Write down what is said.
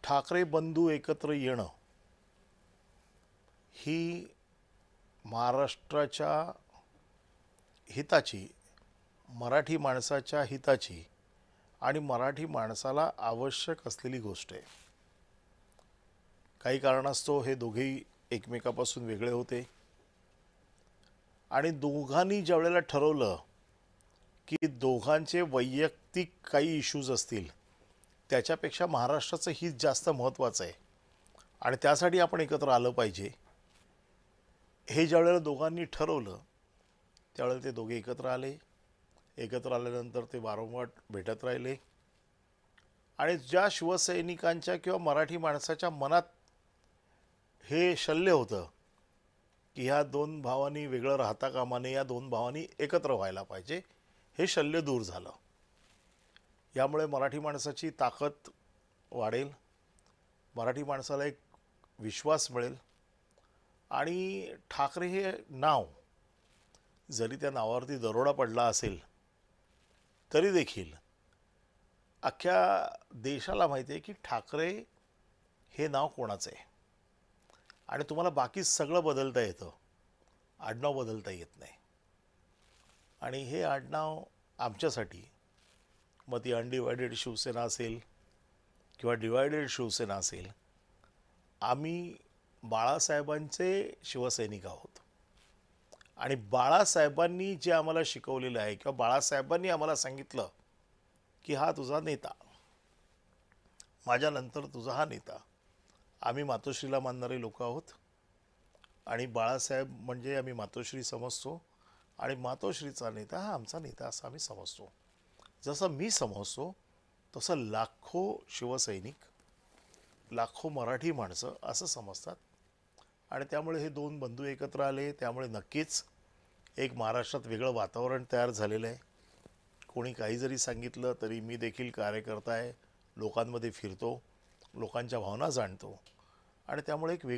ठाकरे बंधू एकत्र येणं ही महाराष्ट्राच्या हिताची, मराठी माणसाच्या हिताची आणि मराठी माणसाला आवश्यक असलेली गोष्ट आहे. काही कारणास्तव हे दोघेही एकमेकापासून वेगळे होते आणि दोघांनी ज्यावेळेला ठरवलं की दोघांचे वैयक्तिक काही इश्यूज असतील त्याच्यापेक्षा महाराष्ट्राचं हित जास्त महत्त्वाचं आहे आणि त्यासाठी आपण एकत्र आलं पाहिजे, हे ज्यावेळेला दोघांनी ठरवलं त्यावेळेला ते दोघे एकत्र आले. एकत्र आल्यानंतर ते वारंवार भेटत राहिले आणि ज्या शिवसैनिकांच्या किंवा मराठी माणसाच्या मनात हे शल्य होतं की ह्या दोन भावांनी वेगळं राहता कामा नये, या दोन भावांनी एकत्र व्हायला पाहिजे, हे शल्य दूर झालं. यामुळे मराठी माणसाची ताकद वाढेल, मराठी माणसाला एक विश्वास मिळेल आणि ठाकरे हे नाव जरी त्या नावावरती दरोडा पडला असेल तरी देखील अख्ख्या देशाला माहिती आहे की ठाकरे हे नाव कोणाचं आहे. आणि तुम्हाला बाकी सगळं बदलता येतं, आडनाव बदलता येत नाही. आणि हे आडनाव आमच्यासाठी, मग ती अनडिवायडेड शिवसेना असेल किंवा डिवायडेड शिवसेना असेल, आम्ही बाळासाहेबांचे शिवसैनिक आहोत आणि बाळासाहेबांनी जे आम्हाला शिकवलेलं आहे किंवा बाळासाहेबांनी आम्हाला सांगितलं की हा तुझा नेता, माझ्यानंतर तुझा हा नेता. आम्ही मातोश्रीला मानणारे लोक आहोत आणि बाळासाहेब म्हणजे आम्ही मातोश्री समजतो आणि मातोश्रीचा नेता हा आमचा नेता असं आम्ही समजतो. जसं मी समजतो तसं लाखो शिवसैनिक, लाखो मराठी माणसं असं समजतात. आणि त्यामुळे हे दोन बंधू एकत्र आले, त्यामुळे नक्कीच एक महाराष्ट्रात वेगळं वातावरण तयार झालेलं आहे. कोणी काही जरी सांगितलं तरी मी देखील कार्यकर्ता आहे, लोकांमध्ये फिरतो, लोकांच्या भावना जाणतो आणि त्यामुळे एक